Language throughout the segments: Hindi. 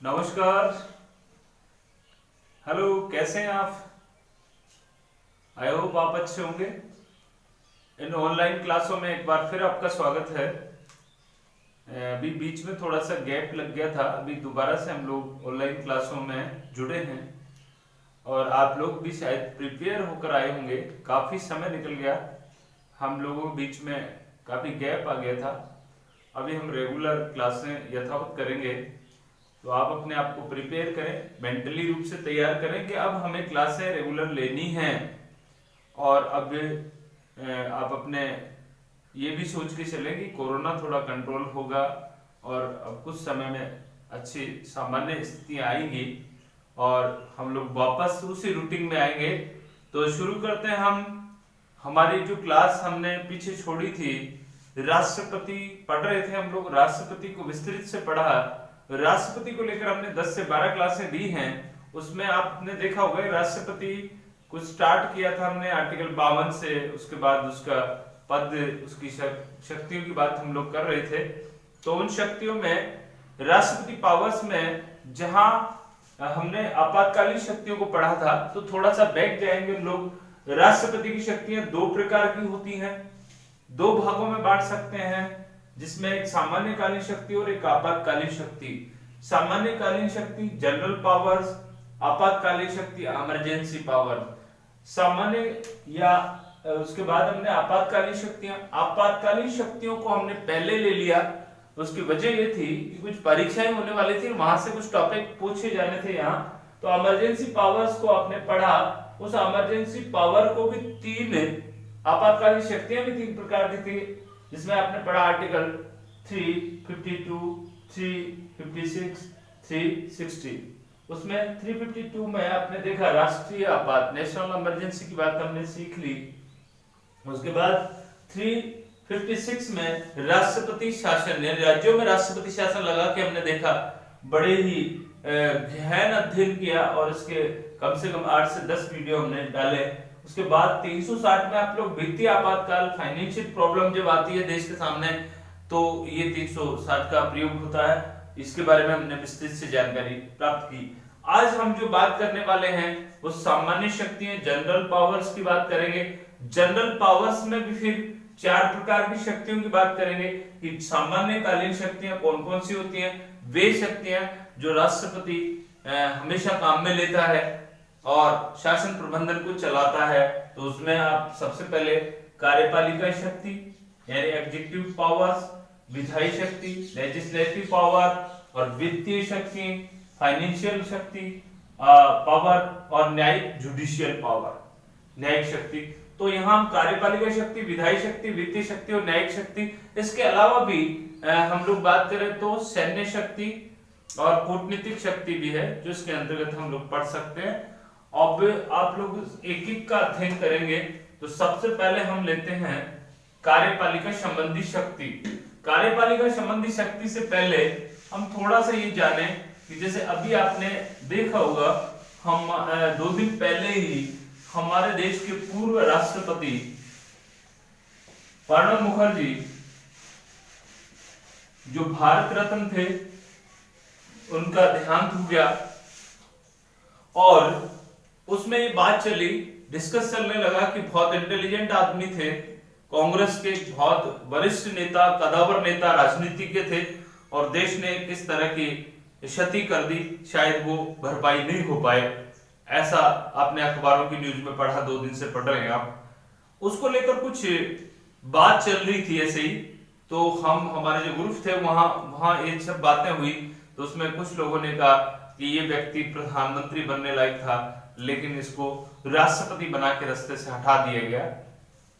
नमस्कार। हेलो, कैसे हैं आप? आई होप आप अच्छे होंगे। इन ऑनलाइन क्लासों में एक बार फिर आपका स्वागत है। अभी बीच में थोड़ा सा गैप लग गया था, अभी दोबारा से हम लोग ऑनलाइन क्लासों में जुड़े हैं और आप लोग भी शायद प्रिपेयर होकर आए होंगे। काफ़ी समय निकल गया, हम लोगों के बीच में काफ़ी गैप आ गया था। अभी हम रेगुलर क्लासें यथावत करेंगे, तो आप अपने आप को प्रिपेयर करें, मेंटली रूप से तैयार करें कि अब हमें क्लासें रेगुलर लेनी हैं। और अब आप अपने ये भी सोच के चलें कि कोरोना थोड़ा कंट्रोल होगा और अब कुछ समय में अच्छी सामान्य स्थितियां आएंगी और हम लोग वापस उसी रूटीन में आएंगे। तो शुरू करते हैं हम। हमारी जो क्लास हमने पीछे छोड़ी थी, राष्ट्रपति पढ़ रहे थे हम लोग, राष्ट्रपति को विस्तृत से पढ़ा। राष्ट्रपति को लेकर हमने 10 से 12 क्लासें दी हैं। उसमें आपने देखा होगा राष्ट्रपति को स्टार्ट किया था हमने आर्टिकल 52 से, उसके बाद उसका पद, उसकी शक्तियों की बात हम लोग कर रहे थे। तो उन शक्तियों में राष्ट्रपति पावर्स में जहां हमने आपातकालीन शक्तियों को पढ़ा था, तो थोड़ा सा बैक जाएंगे हम लोग। राष्ट्रपति की शक्तियां दो प्रकार की होती हैं, दो भागों में बांट सकते हैं, जिसमें एक सामान्यकालीन शक्ति और एक आपातकालीन शक्ति। सामान्यकालीन शक्ति जनरल पावर्स, आपातकालीन शक्ति इमरजेंसी पावर। सामान्य या उसके बाद हमने आपातकालीन शक्तियां, आपातकालीन शक्तियों को हमने पहले ले लिया। उसकी वजह ये थी कि कुछ परीक्षाएं होने वाली थी, वहां से कुछ टॉपिक पूछे जाने थे यहाँ। तो इमरजेंसी पावर्स को आपने पढ़ा। उस इमरजेंसी पावर को भी तीन, आपातकालीन शक्तियां भी तीन प्रकार की थी, जिसमें आपने पढ़ा आर्टिकल 352, 356, 360। उसमें 352 में आपने देखा राष्ट्रीय आपात, नेशनल इमरजेंसी की बात हमने सीख ली। उसके बाद 356 में राष्ट्रपति शासन, राज्यों में राष्ट्रपति शासन लगा के हमने देखा, बड़े ही गहन अध्ययन किया और इसके कम से कम 8 से 10 वीडियो हमने डाले। उसके बाद 360 में आप लोग वित्तीय आपातकाल, फाइनेंशियल प्रॉब्लम जब आती है देश के सामने, तो ये 360 का प्रयोग होता है। इसके बारे में हमने विस्तृत से जानकारी प्राप्त की। आज हम जो बात करने वाले हैं वो सामान्य शक्तियां, जनरल पावर्स की बात करेंगे। जनरल पावर्स में भी फिर 4 प्रकार की शक्तियों की बात करेंगे कि सामान्यकालीन शक्तियां कौन कौन सी होती हैं। वे शक्तियां जो राष्ट्रपति हमेशा काम में लेता है और शासन प्रबंधन को चलाता है। तो उसमें आप सबसे पहले कार्यपालिका शक्ति यानी एग्जीक्यूटिव पावर्स, विधायी शक्ति लेजिस्लेटिव पावर, और वित्तीय शक्ति फाइनेंशियल शक्ति पावर, और न्यायिक जुडिशियल पावर, न्यायिक शक्ति। तो यहाँ हम कार्यपालिका शक्ति, विधायी शक्ति, वित्तीय शक्ति और न्यायिक शक्ति, इसके अलावा भी हम लोग बात करें तो सैन्य शक्ति और कूटनीतिक शक्ति भी है, जो इसके अंतर्गत हम लोग पढ़ सकते हैं। अब आप लोग एक एक का अध्ययन करेंगे। तो सबसे पहले हम लेते हैं कार्यपालिका संबंधी शक्ति। कार्यपालिका संबंधी शक्ति से पहले हम थोड़ा सा ये जाने कि जैसे अभी आपने देखा होगा, हम 2 दिन पहले ही हमारे देश के पूर्व राष्ट्रपति प्रणब मुखर्जी, जो भारत रत्न थे, उनका देहांत हो गया। और उसमें ये बात चली, डिस्कस चलने लगा कि बहुत इंटेलिजेंट आदमी थे, कांग्रेस के बहुत वरिष्ठ नेता, कदावर नेता, राजनीतिज्ञ थे, और देश ने किस तरह की क्षति कर दी, शायद वो भरपाई नहीं हो पाए। ऐसा आपने अखबारों की न्यूज में पढ़ा, 2 दिन से पढ़ रहे हैं आप। उसको लेकर कुछ बात चल रही थी ऐसे ही। तो हमारे जो ग्रुप थे वहां ये सब बातें हुई। तो उसमें कुछ लोगों ने कहा कि ये व्यक्ति प्रधानमंत्री बनने लायक था, लेकिन इसको राष्ट्रपति बना के रास्ते से हटा दिया गया।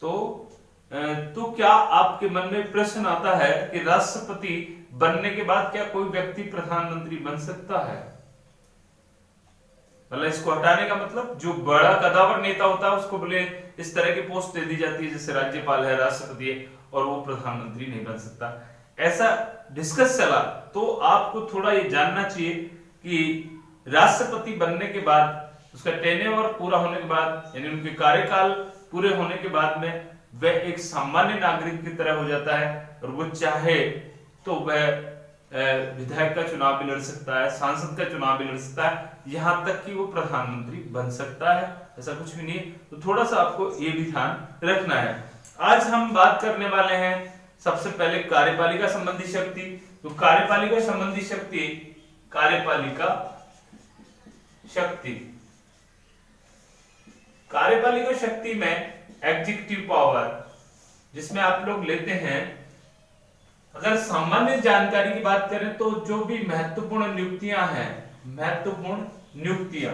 तो क्या आपके मन में प्रश्न आता है कि राष्ट्रपति बनने के बाद क्या कोई व्यक्ति प्रधानमंत्री बन सकता है? मतलब इसको हटाने का मतलब, जो बड़ा कदावर नेता होता है उसको बोले इस तरह की पोस्ट दे दी जाती है, जैसे राज्यपाल है, राष्ट्रपति है, और वो प्रधानमंत्री नहीं बन सकता। ऐसा डिस्कस चला। तो आपको थोड़ा ये जानना चाहिए कि राष्ट्रपति बनने के बाद, उसका टेन्योर पूरा होने के बाद, यानी उनके कार्यकाल पूरे होने के बाद में वह एक सामान्य नागरिक की तरह हो जाता है, और वो चाहे तो वह विधायक का चुनाव भी लड़ सकता है, सांसद का चुनाव भी लड़ सकता है, यहां तक कि वो प्रधानमंत्री बन सकता है, ऐसा कुछ भी नहीं है। तो थोड़ा सा आपको ये भी ध्यान रखना है। आज हम बात करने वाले हैं सबसे पहले कार्यपालिका संबंधी शक्ति। तो कार्यपालिका संबंधी शक्ति, कार्यपालिका शक्ति, कार्यपालिका शक्ति में एग्जीक्यूटिव पावर, जिसमें आप लोग लेते हैं, अगर सामान्य जानकारी की बात करें तो जो भी महत्वपूर्ण नियुक्तियां हैं, महत्वपूर्ण नियुक्तियां,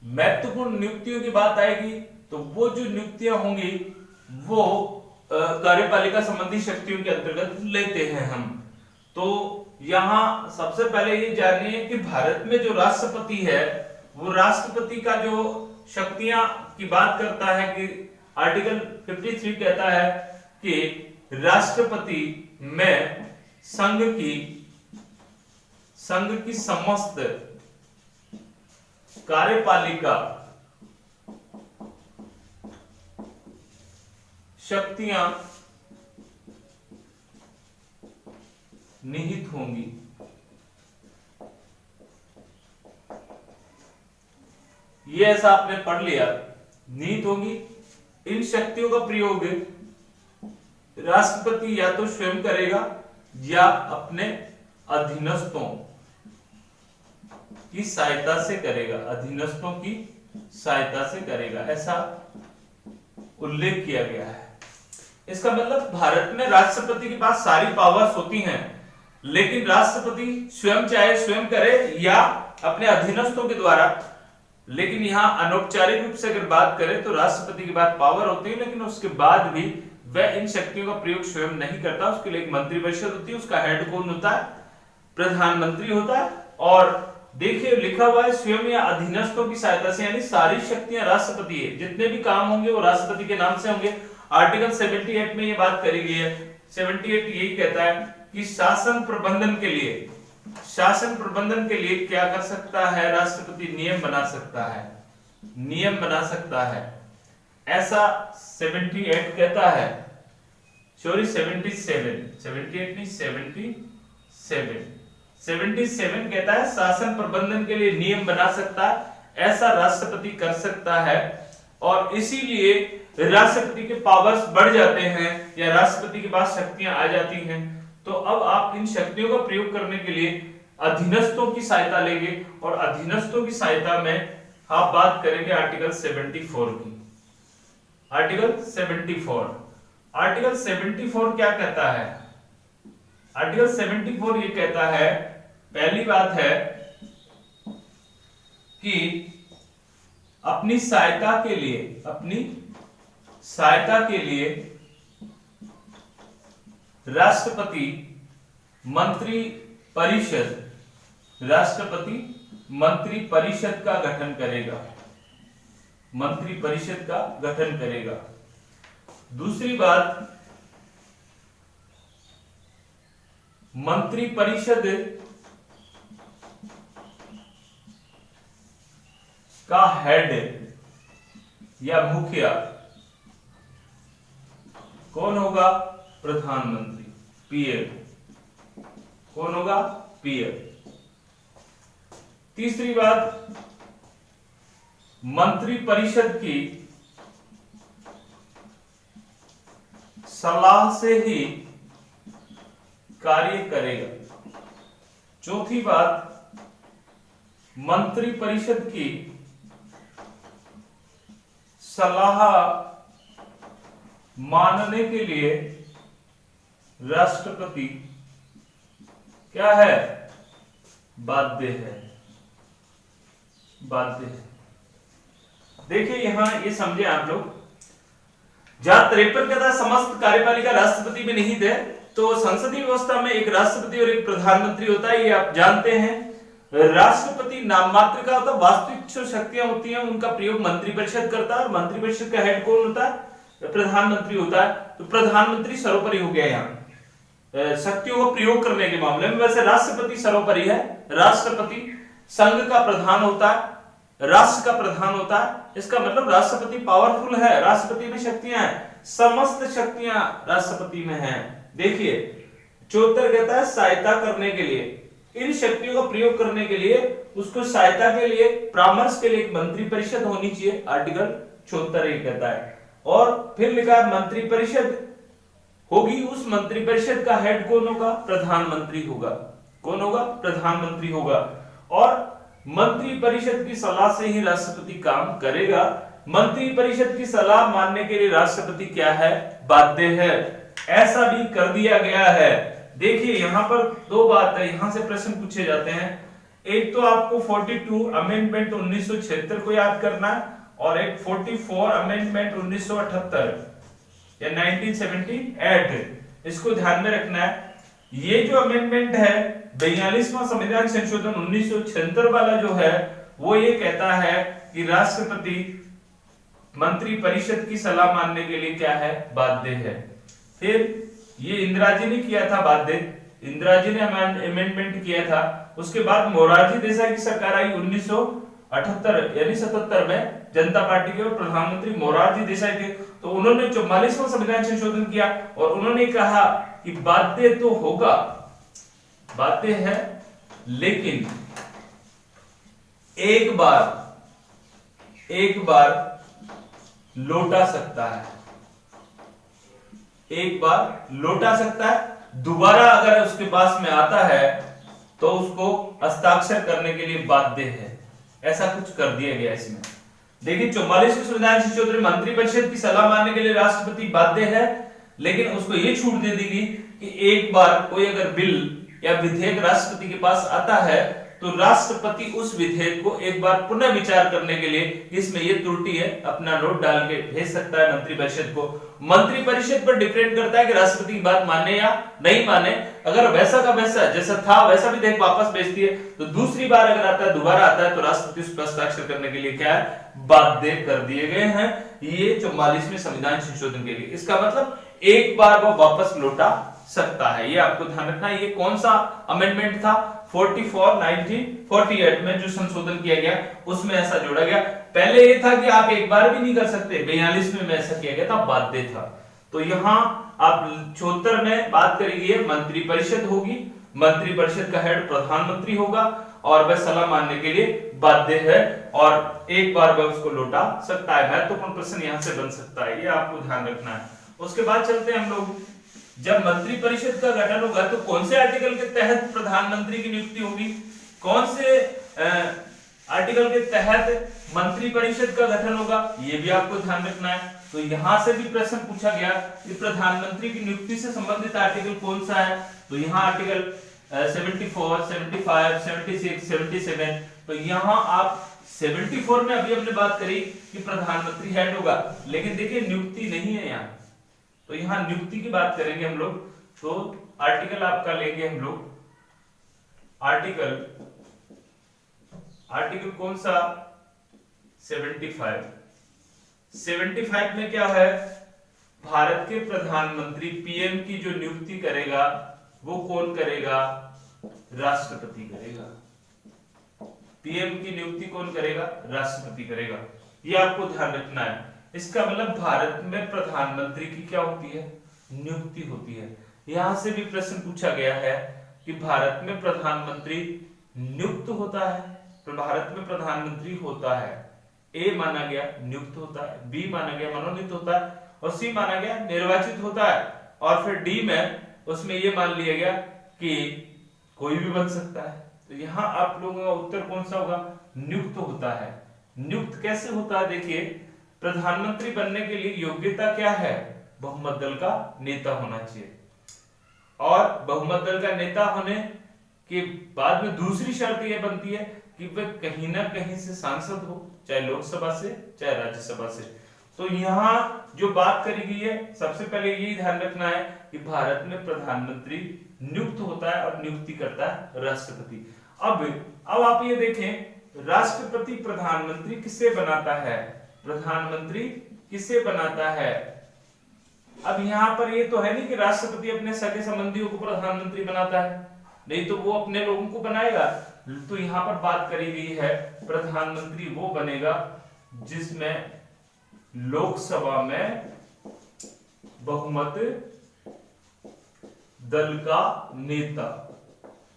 महत्वपूर्ण नियुक्तियों की बात आएगी तो वो जो नियुक्तियां होंगी वो कार्यपालिका संबंधी शक्तियों के अंतर्गत लेते हैं हम। तो यहां सबसे पहले ये जानिए कि भारत में जो राष्ट्रपति है वो राष्ट्रपति का जो शक्तियां की बात करता है कि आर्टिकल 53 कहता है कि राष्ट्रपति में संघ की समस्त कार्यपालिका शक्तियां निहित होंगी। ये ऐसा आपने पढ़ लिया, निहित होंगी। इन शक्तियों का प्रयोग राष्ट्रपति या तो स्वयं करेगा या अपने अधीनस्थों की सहायता से करेगा, अधीनस्थों की सहायता से करेगा, ऐसा उल्लेख किया गया है। इसका मतलब भारत में राष्ट्रपति के पास सारी पावर्स होती हैं, लेकिन राष्ट्रपति स्वयं चाहे स्वयं करे या अपने अधीनस्थों के द्वारा, लेकिन यहां अनौपचारिक रूप से अगर बात करें तो राष्ट्रपति के पास पावर होती है, लेकिन उसके बाद भी वह इन शक्तियों का प्रयोग स्वयं नहीं करता। उसके लिए एक मंत्रिपरिषद होती है, उसका हेड कौन होता है? प्रधानमंत्री होता है। और देखिए लिखा हुआ है स्वयं या अधीनस्थों की सहायता से, यानी सारी शक्तियां राष्ट्रपति है, जितने भी काम होंगे वो राष्ट्रपति के नाम से होंगे। आर्टिकल 78 में ये बात करी गई है। 78 यही कहता है कि शासन प्रबंधन के लिए क्या कर सकता है राष्ट्रपति? नियम बना सकता है, नियम बना सकता है, ऐसा 78 कहता है। सॉरी 78 नहीं 77 कहता है शासन प्रबंधन के लिए नियम बना सकता है, ऐसा राष्ट्रपति कर सकता है। और इसीलिए राष्ट्रपति के पावर्स बढ़ जाते हैं या राष्ट्रपति के पास शक्तियां आ जाती हैं। तो अब आप इन शक्तियों का प्रयोग करने के लिए अधीनस्थों की सहायता लेंगे, और अधीनस्थों की सहायता में आप बात करेंगे आर्टिकल 74 की। आर्टिकल 74 क्या कहता है? आर्टिकल 74 ये कहता है, पहली बात है कि अपनी सहायता के लिए राष्ट्रपति मंत्री परिषद का गठन करेगा। दूसरी बात, मंत्री परिषद का हेड या मुखिया कौन होगा? प्रधानमंत्री, पीएम। कौन होगा? पीएम। तीसरी बात, मंत्री परिषद की सलाह से ही कार्य करेगा। चौथी बात, मंत्री परिषद की सलाह मानने के लिए राष्ट्रपति क्या है? बाध्य है। देखिए यहां ये समझे आप लोग, जहां 53 का था समस्त कार्यपालिका राष्ट्रपति में निहित है, तो संसदीय व्यवस्था में एक राष्ट्रपति और एक प्रधानमंत्री होता है, ये आप जानते हैं। राष्ट्रपति नाम मात्र का होता है, वास्तविक जो शक्तियां होती हैं उनका प्रयोग मंत्रिपरिषद करता है, और मंत्रिपरिषद का हेड कौन होता है? प्रधानमंत्री होता है। तो प्रधानमंत्री सर्वोपरि हो गया यहाँ शक्तियों का प्रयोग करने के मामले में। वैसे राष्ट्रपति सर्वोपरि है, राष्ट्रपति संघ का प्रधान होता है, राष्ट्र का प्रधान होता है। इसका मतलब राष्ट्रपति पावरफुल है, राष्ट्रपति में शक्तियां हैं, समस्त शक्तियां राष्ट्रपति में हैं। देखिए 74 कहता है सहायता करने के लिए, इन शक्तियों का प्रयोग करने के लिए उसको सहायता के लिए परामर्श के लिए एक मंत्री परिषद होनी चाहिए, आर्टिकल 74 ये कहता है। और फिर लिखा है मंत्री परिषद होगी, उस मंत्री परिषद का हेड कौन होगा? प्रधानमंत्री होगा। कौन होगा? प्रधानमंत्री होगा। और मंत्री परिषद की सलाह से ही राष्ट्रपति काम करेगा। मंत्री परिषद की सलाह मानने के लिए राष्ट्रपति क्या है? बाध्य है। ऐसा भी कर दिया गया है। देखिए यहां पर दो बात है, यहां से प्रश्न पूछे जाते हैं। एक तो आपको 42 अमेंडमेंट 1976 को याद करना है और एक 44 अमेंडमेंट 1978 या 1978, इसको ध्यान में रखना है। ये जो अमेंडमेंट है 42वां संविधान संशोधन 1976 वाला जो है वो ये कहता है कि राष्ट्रपति मंत्री परिषद की सलाह मानने के लिए क्या है? बाध्य है। फिर ये इंदिरा जी ने किया था बाध्य, इंदिरा जी ने अमेंडमेंट किया था। उसके बाद मोरारजी देसाई की सरकार आई 1978 यानी 77 में, जनता पार्टी के और प्रधानमंत्री मोरारजी देसाई थे। तो उन्होंने 44वां संविधान संशोधन किया और उन्होंने कहा कि बाध्य तो होगा, बाध्य है, लेकिन एक बार लौटा सकता है, एक बार लौटा सकता है। दोबारा अगर उसके पास में आता है तो उसको हस्ताक्षर करने के लिए बाध्य है। ऐसा कुछ कर दिया गया इसमें। देखिए 44वें संविधान संशोधन में मंत्री परिषद की सलाह मानने के लिए राष्ट्रपति बाध्य है, लेकिन उसको ये छूट दे दी गई कि एक बार कोई अगर बिल या विधेयक राष्ट्रपति के पास आता है तो राष्ट्रपति उस विधेयक को एक बार पुनः विचार करने के लिए इसमें ये त्रुटि है अपना नोट डाल के भेज सकता है मंत्री परिषद को। मंत्री परिषद पर डिपेंड करता है कि राष्ट्रपति की बात माने या नहीं माने। अगर वैसा का वैसा जैसा था वैसा विधेयक वापस भेजती है तो दूसरी बार अगर आता है, दोबारा आता है तो राष्ट्रपति उस पर हस्ताक्षर करने के लिए क्या है? बाध्य कर दिए गए हैं ये 44वें संविधान संशोधन के लिए। इसका मतलब एक बार वो वापस लौटा सकता है। ये आपको ध्यान रखना है। ये कौन सा अमेंडमेंट था? 44 1948 में जो संशोधन किया गया उसमें ऐसा जोड़ा गया। पहले ये था कि आप एक बार भी नहीं कर सकते, 42 में ऐसा किया गया था, बाध्य था। तो यहाँ आप 74 में बात करेंगे मंत्री परिषद होगी, मंत्री परिषद का हेड प्रधानमंत्री होगा और वह सलाह मानने के लिए बाध्य है और एक बार वह उसको लौटा सकता है। महत्वपूर्ण प्रश्न यहाँ से बन सकता है, ये आपको ध्यान रखना है। उसके बाद चलते हैं हम लोग, जब मंत्री परिषद का गठन होगा तो कौन से आर्टिकल के तहत प्रधानमंत्री की नियुक्ति होगी? कौन से आर्टिकल के तहत मंत्री परिषद का गठन होगा? ये भी आपको ध्यान रखना है। तो यहां से भी प्रश्न पूछा गया कि प्रधानमंत्री की नियुक्ति से संबंधित आर्टिकल कौन सा है? तो यहाँ आर्टिकल 74, 75, 76, 77। तो यहाँ आप 74 में अभी हमने बात करी कि प्रधानमंत्री हेड होगा, लेकिन देखिए नियुक्ति नहीं है यहाँ। तो यहां नियुक्ति की बात करेंगे हम लोग। तो आर्टिकल आपका लेंगे हम लोग, आर्टिकल कौन सा? 75। 75 में क्या है? भारत के प्रधानमंत्री पीएम की जो नियुक्ति करेगा वो कौन करेगा? राष्ट्रपति करेगा। पीएम की नियुक्ति कौन करेगा? राष्ट्रपति करेगा। ये आपको ध्यान रखना है। इसका मतलब भारत में प्रधानमंत्री की क्या होती है? नियुक्ति होती है। यहां से भी प्रश्न पूछा गया है कि भारत में प्रधानमंत्री नियुक्त होता है, तो भारत में प्रधानमंत्री होता है। ए माना गया नियुक्त होता है, बी माना गया मनोनीत होता है और सी माना गया निर्वाचित होता है। और फिर डी में उसमें ये मान लिया गया कि कोई भी बन सकता है। तो यहाँ आप लोगों का उत्तर कौन सा होगा? नियुक्त होता है। नियुक्त कैसे होता है? देखिए प्रधानमंत्री बनने के लिए योग्यता क्या है? बहुमत दल का नेता होना चाहिए और बहुमत दल का नेता होने के बाद में दूसरी शर्त यह बनती है कि वह कहीं ना कहीं से सांसद हो, चाहे लोकसभा से चाहे राज्यसभा से। तो यहाँ जो बात करी गई है सबसे पहले यही ध्यान रखना है कि भारत में प्रधानमंत्री नियुक्त होता है और नियुक्ति करता है राष्ट्रपति। अब आप ये देखें राष्ट्रपति प्रधानमंत्री किससे बनाता है? प्रधानमंत्री किससे बनाता है? अब यहाँ पर ये तो है नहीं कि राष्ट्रपति अपने सगे संबंधियों को प्रधानमंत्री बनाता है, नहीं तो वो अपने लोगों को बनाएगा। तो यहाँ पर बात करी गई है प्रधानमंत्री वो बनेगा जिसमें लोकसभा में बहुमत दल का नेता।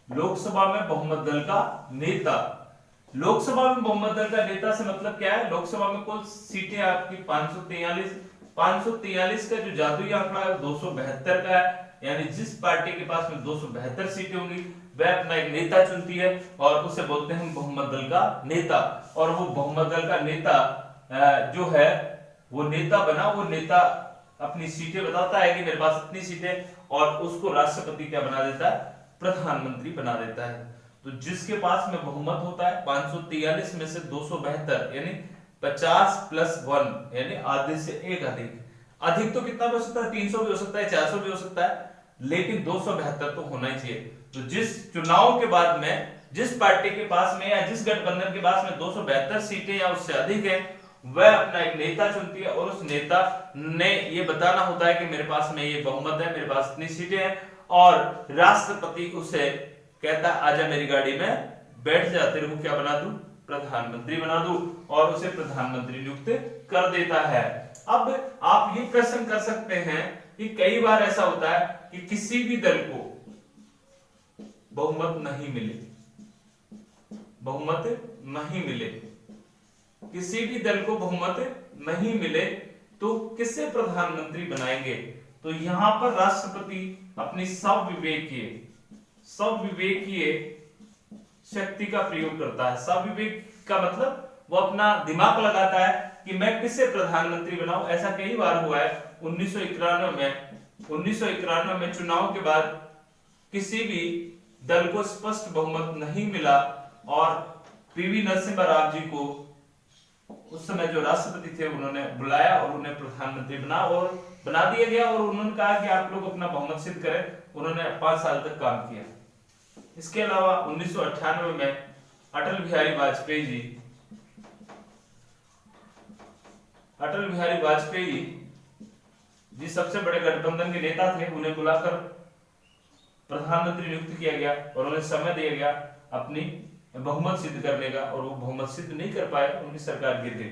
लोकसभा में बहुमत दल का नेता। लोकसभा में बहुमत दल का नेता से मतलब क्या है? लोकसभा में कुल सीटें आपकी 543। 543 का जो जादुई आंकड़ा है 272 का है, यानी जिस पार्टी के पास में 272 सीटें होंगी वह अपना एक नेता चुनती है और उसे बोलते हैं बहुमत दल का नेता। और वो बहुमत दल का नेता जो है वो नेता बना, वो नेता अपनी सीटें बताता है कि मेरे पास इतनी सीटें, और उसको राष्ट्रपति क्या बना देता है? प्रधानमंत्री बना देता है। तो जिसके पास में बहुमत होता है 543 में से 272 यानी 50 + 1 यानी आधे से एक अधिक। अधिक तो कितना भी हो सकता है? 300 भी हो सकता है, 400 भी हो सकता है, लेकिन 272 तो होना ही चाहिए। तो जिस चुनाव के बाद में जिस पार्टी के पास में या जिस गठबंधन के पास में 272 सीटें या उससे अधिक है वह अपना एक नेता चुनती है, और उस नेता ने ये बताना होता है कि मेरे पास में ये बहुमत है, मेरे पास इतनी सीटें हैं, और राष्ट्रपति उसे कहता आजा मेरी गाड़ी में बैठ जा, तेरे को क्या बना दूं? प्रधानमंत्री बना दूं, और उसे प्रधानमंत्री नियुक्त कर देता है। अब आप ये प्रश्न कर सकते हैं कि कई बार ऐसा होता है कि किसी भी दल को बहुमत नहीं मिले, बहुमत नहीं मिले, किसी भी दल को बहुमत नहीं मिले तो किसे प्रधानमंत्री बनाएंगे? तो यहां पर राष्ट्रपति अपनी सविवेकीय शक्ति का प्रयोग करता है। सविवेक का मतलब वो अपना दिमाग लगाता है कि मैं किसे प्रधानमंत्री बनाऊं। ऐसा कई बार हुआ है। 1991 में चुनाव के बाद किसी भी दल को स्पष्ट बहुमत नहीं मिला और पीवी नरसिम्हा राव जी को उस समय जो राष्ट्रपति थे उन्होंने बुलाया और उन्हें प्रधानमंत्री बना दिया गया, और उन्होंने कहा कि आप लोग अपना बहुमत सिद्ध करें। उन्होंने 5 साल तक काम किया। इसके अलावा 1998 में अटल बिहारी वाजपेयी जी सबसे बड़े गठबंधन के नेता थे, उन्हें बुलाकर प्रधानमंत्री नियुक्त किया गया और उन्हें समय दिया गया अपनी बहुमत सिद्ध करने का, और वो बहुमत सिद्ध नहीं कर पाए, उनकी सरकार गिर गई।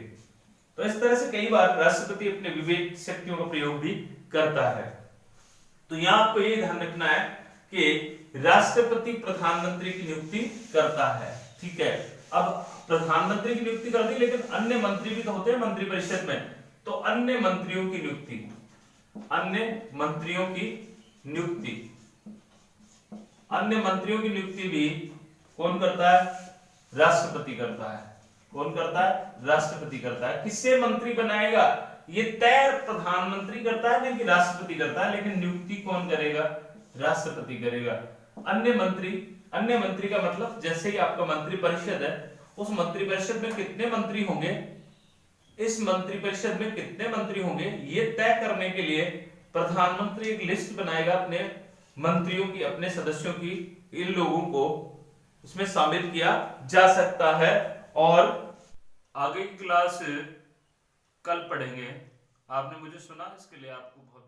तो इस तरह से कई बार राष्ट्रपति अपने विवेक शक्तियों का प्रयोग भी करता है। तो यहां आपको ये ध्यान रखना है कि राष्ट्रपति प्रधानमंत्री की नियुक्ति करता है, ठीक है। अब प्रधानमंत्री की नियुक्ति कर दी, लेकिन अन्य मंत्री भी तो होते हैं मंत्रिपरिषद में, तो अन्य मंत्रियों की नियुक्ति भी कौन करता है? राष्ट्रपति करता है। कौन करता है? राष्ट्रपति करता है। किससे मंत्री बनाएगा ये तय प्रधानमंत्री करता है, लेकिन राष्ट्रपति करता है, लेकिन नियुक्ति कौन करेगा? राष्ट्रपति करेगा। अन्य मंत्री का मतलब जैसे ही आपका मंत्रिपरिषद है, उस मंत्रिपरिषद में कितने मंत्री होंगे, इस मंत्रिपरिषद में कितने मंत्री होंगे, ये तय करने के लिए प्रधानमंत्री एक लिस्ट बनाएगा अपने मंत्रियों की, अपने सदस्यों की, इन लोगों को इसमें शामिल किया जा सकता है। और आगे की क्लास कल पढ़ेंगे। आपने मुझे सुना, इसके लिए आपको बहुत